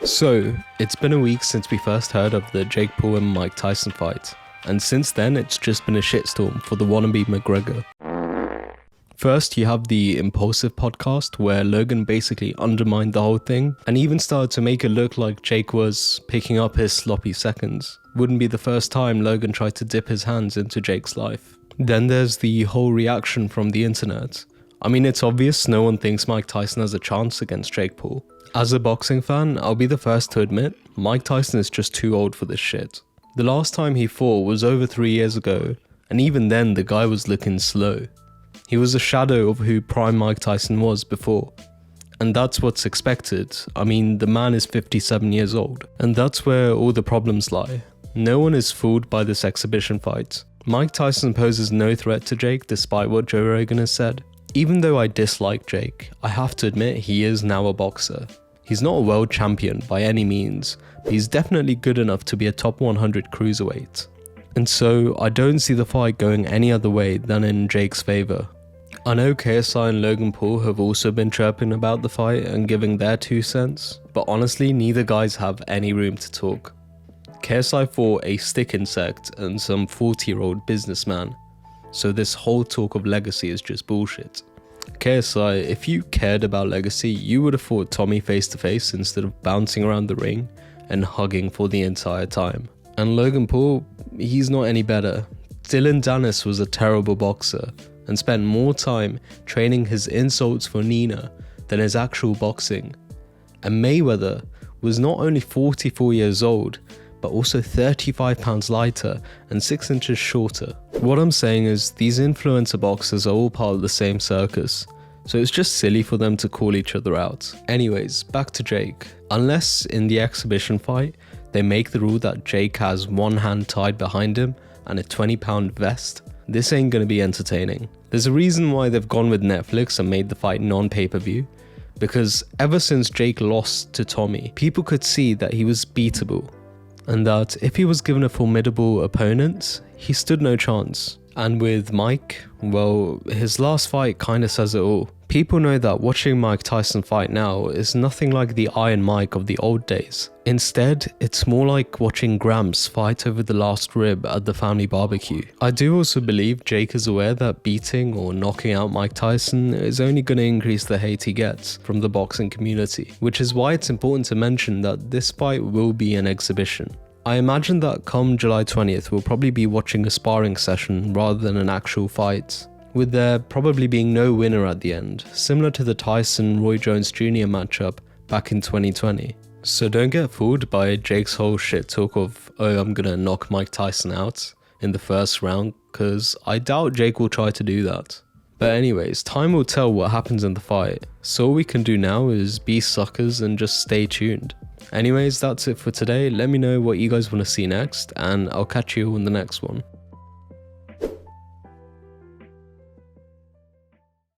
So, it's been a week since we first heard of the Jake Paul and Mike Tyson fight, and since then it's just been a shitstorm for the wannabe McGregor. First, you have the Impulsive podcast, where Logan basically undermined the whole thing, and even started to make it look like Jake was picking up his sloppy seconds. Wouldn't be the first time Logan tried to dip his hands into Jake's life. Then there's the whole reaction from the internet. I mean, it's obvious no one thinks Mike Tyson has a chance against Jake Paul. As a boxing fan, I'll be the first to admit, Mike Tyson is just too old for this shit. The last time he fought was over 3 years ago, and even then the guy was looking slow. He was a shadow of who prime Mike Tyson was before. And that's what's expected. I mean, the man is 57 years old. And that's where all the problems lie. No one is fooled by this exhibition fight. Mike Tyson poses no threat to Jake despite what Joe Rogan has said. Even though I dislike Jake, I have to admit he is now a boxer. He's not a world champion by any means, but he's definitely good enough to be a top 100 cruiserweight. And so I don't see the fight going any other way than in Jake's favour. I know KSI and Logan Paul have also been chirping about the fight and giving their 2 cents, but honestly neither guys have any room to talk. KSI fought a stick insect and some 40-year-old businessman, so this whole talk of legacy is just bullshit. KSI, if you cared about legacy, you would have fought Tommy face to face instead of bouncing around the ring and hugging for the entire time. And Logan Paul, he's not any better. Dylan Dennis was a terrible boxer and spent more time training his insults for Nina than his actual boxing. And Mayweather was not only 44 years old, but also 35 pounds lighter and 6 inches shorter. What I'm saying is these influencer boxers are all part of the same circus, so it's just silly for them to call each other out. Anyways, back to Jake. Unless in the exhibition fight, they make the rule that Jake has one hand tied behind him and a 20-pound vest, this ain't gonna be entertaining. There's a reason why they've gone with Netflix and made the fight non-pay-per-view, because ever since Jake lost to Tommy, people could see that he was beatable, and that if he was given a formidable opponent, he stood no chance. And with Mike, well, his last fight kinda says it all. People know that watching Mike Tyson fight now is nothing like the Iron Mike of the old days. Instead, it's more like watching Gramps fight over the last rib at the family barbecue. I do also believe Jake is aware that beating or knocking out Mike Tyson is only going to increase the hate he gets from the boxing community, which is why it's important to mention that this fight will be an exhibition. I imagine that come July 20th we'll probably be watching a sparring session rather than an actual fight, with there probably being no winner at the end, similar to the Tyson-Roy Jones Jr. matchup back in 2020. So don't get fooled by Jake's whole shit talk of, oh, I'm gonna knock Mike Tyson out in the first round, because I doubt Jake will try to do that. But anyways, time will tell what happens in the fight, so all we can do now is be suckers and just stay tuned. Anyways, that's it for today. Let me know what you guys want to see next, and I'll catch you in the next one.